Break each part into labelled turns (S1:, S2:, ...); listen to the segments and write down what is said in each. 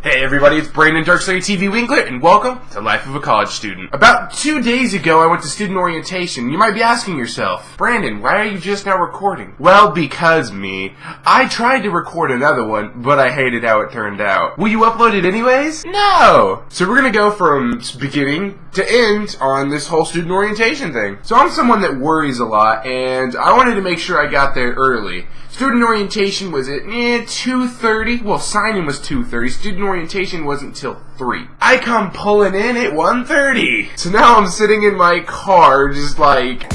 S1: Hey everybody, it's Brandon, DarkslayerTV Winkler, and welcome to Life of a College Student. About 2 days ago, I went to student orientation. You might be asking yourself, Brandon, why are you just now recording? Well, because I tried to record another one, but I hated how it turned out. Will you upload it anyways? No! So we're gonna go from beginning to end on this whole student orientation thing. So I'm someone that worries a lot, and I wanted to make sure I got there early. Student orientation was at 2:30. Well, sign-in was 2:30. Student orientation wasn't until 3. I come pulling in at 1:30. So now I'm sitting in my car just like...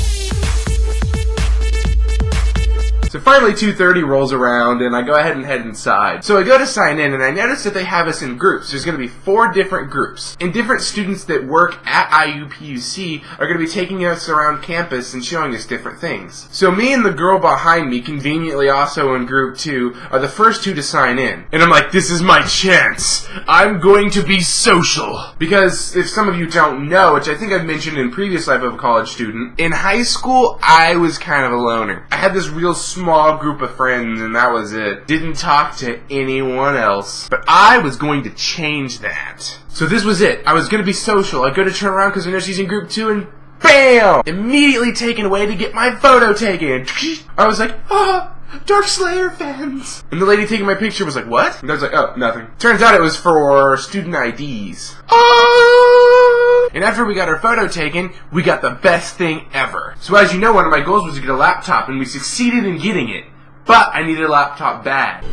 S1: So finally 2:30 rolls around and I go ahead and head inside. So I go to sign in and I notice that they have us in groups. There's going to be 4 different groups. And different students that work at IUPUC are going to be taking us around campus and showing us different things. So me and the girl behind me, conveniently also in group 2, are the first 2 to sign in. And I'm like, this is my chance. I'm going to be social. Because if some of you don't know, which I think I've mentioned in previous Life of a College Student, in high school I was kind of a loner. I had this real small group of friends and that was it. Didn't talk to anyone else. But I was going to change that. So this was it. I was going to be social. I go to turn around because I know she's in group 2 and BAM! Immediately taken away to get my photo taken. I was like, Darkslayer fans. And the lady taking my picture was like, what? And I was like, oh, nothing. Turns out it was for student IDs. And after we got our photo taken, we got the best thing ever. So as you know, one of my goals was to get a laptop, and we succeeded in getting it. But I needed a laptop bag.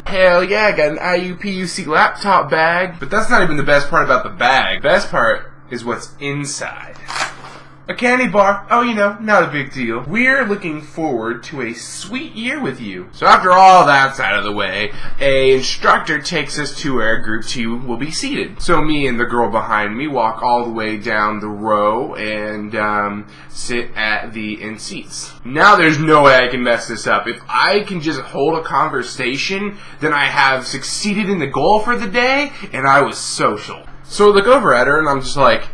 S1: Hell yeah, I got an IUPUC laptop bag. But that's not even the best part about the bag. The best part is what's inside. A candy bar. Oh, you know, not a big deal. We're looking forward to a sweet year with you. So after all that's out of the way, a instructor takes us to where group 2 will be seated. So me and the girl behind me walk all the way down the row and sit at the end seats. Now there's no way I can mess this up. If I can just hold a conversation, then I have succeeded in the goal for the day, and I was social. So I look over at her and I'm just like,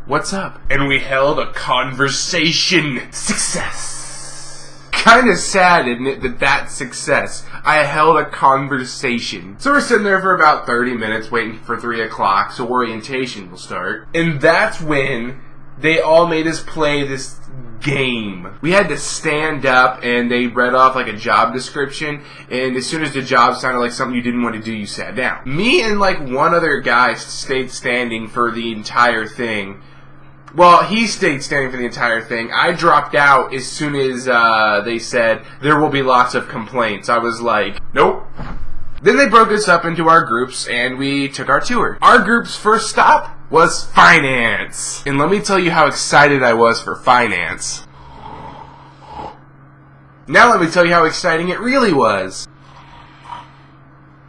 S1: what's up? And we held a conversation. Success. Kinda sad, isn't it, that's success. I held a conversation. So we're sitting there for about 30 minutes waiting for 3 o'clock so orientation will start. And that's when they all made us play this game. We had to stand up and they read off like a job description, and as soon as the job sounded like something you didn't want to do, you sat down. Me and like one other guy stayed standing for the entire thing. Well, he stayed standing for the entire thing. I dropped out as soon as they said there will be lots of complaints. I was like, nope. Then they broke us up into our groups and we took our tour. Our group's first stop was finance. And let me tell you how excited I was for finance. Now let me tell you how exciting it really was.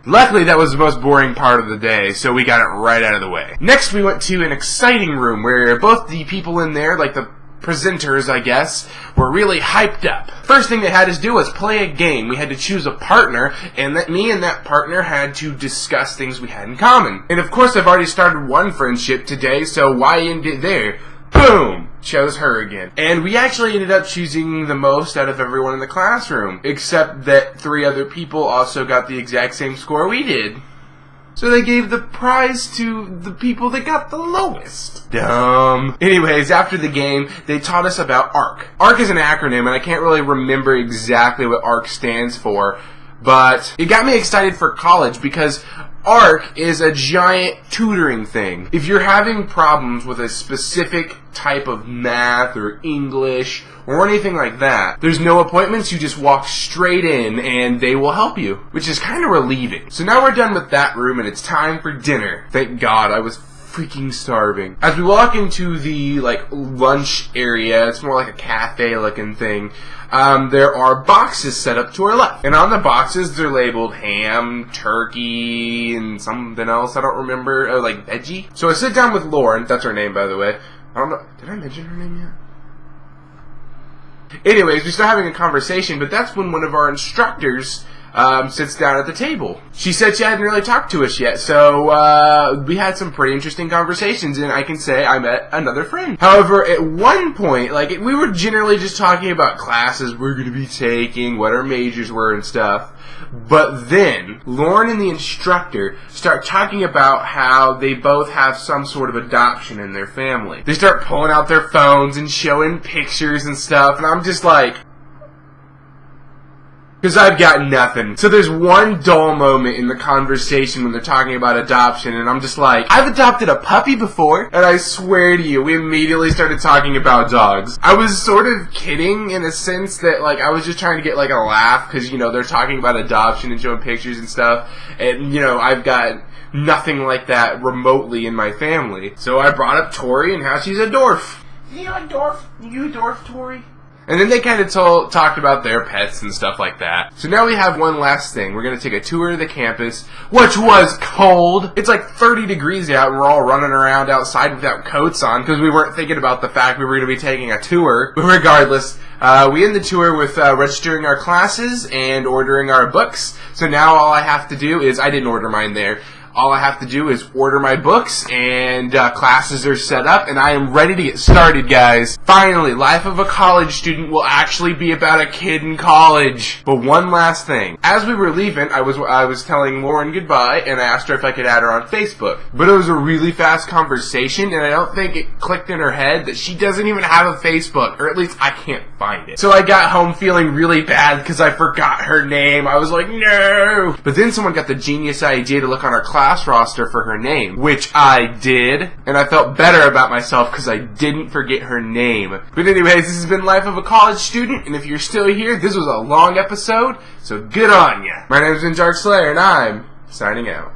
S1: Luckily, that was the most boring part of the day, so we got it right out of the way. Next, we went to an exciting room where both the people in there, like the presenters, I guess, were really hyped up. First thing they had us do was play a game. We had to choose a partner, and me and that partner had to discuss things we had in common. And of course, I've already started one friendship today, so why end it there? Boom! Chose her again. And we actually ended up choosing the most out of everyone in the classroom, except that 3 other people also got the exact same score we did. So they gave the prize to the people that got the lowest. Dumb. Anyways, after the game, they taught us about ARC. ARC is an acronym, and I can't really remember exactly what ARC stands for, but it got me excited for college because ARC is a giant tutoring thing. If you're having problems with a specific type of math or English or anything like that, there's no appointments, you just walk straight in and they will help you, which is kind of relieving. So now we're done with that room and it's time for dinner. Thank God, I was freaking starving. As we walk into the lunch area, it's more like a cafe looking thing, there are boxes set up to our left. And on the boxes they're labeled ham, turkey, and something else I don't remember, like veggie. So I sit down with Lauren, that's her name by the way. I don't know, did I mention her name yet? Anyways, we start having a conversation, but that's when one of our instructors sits down at the table. She said she hadn't really talked to us yet, so we had some pretty interesting conversations, and I can say I met another friend. However, at one point, like, we were generally just talking about classes we're going to be taking, what our majors were and stuff. But then, Lauren and the instructor start talking about how they both have some sort of adoption in their family. They start pulling out their phones and showing pictures and stuff, and I'm just like, because I've got nothing. So there's one dull moment in the conversation when they're talking about adoption, and I'm just like, I've adopted a puppy before, and I swear to you, we immediately started talking about dogs. I was sort of kidding in a sense that, like, I was just trying to get, like, a laugh, because, you know, they're talking about adoption and showing pictures and stuff, and, you know, I've got nothing like that remotely in my family. So I brought up Tori and how she's a dwarf. You a dwarf? You a dwarf, Tori? And then they kind of talked about their pets and stuff like that. So now we have one last thing. We're going to take a tour of the campus, which was cold. It's like 30 degrees out, and we're all running around outside without coats on because we weren't thinking about the fact we were going to be taking a tour. But regardless, we end the tour with registering our classes and ordering our books. So now all I have to do is, I didn't order mine there. All I have to do is order my books, and classes are set up, and I am ready to get started, guys. Finally, Life of a College Student will actually be about a kid in college. But one last thing. As we were leaving, I was telling Lauren goodbye, and I asked her if I could add her on Facebook. But it was a really fast conversation, and I don't think it clicked in her head that she doesn't even have a Facebook, or at least I can't find it. So I got home feeling really bad because I forgot her name. I was like, no! But then someone got the genius idea to look on our class roster for her name, which I did, and I felt better about myself because I didn't forget her name. But anyways, this has been Life of a College Student, and if you're still here, this was a long episode, so good on ya. My name's been Darkslayer, and I'm signing out.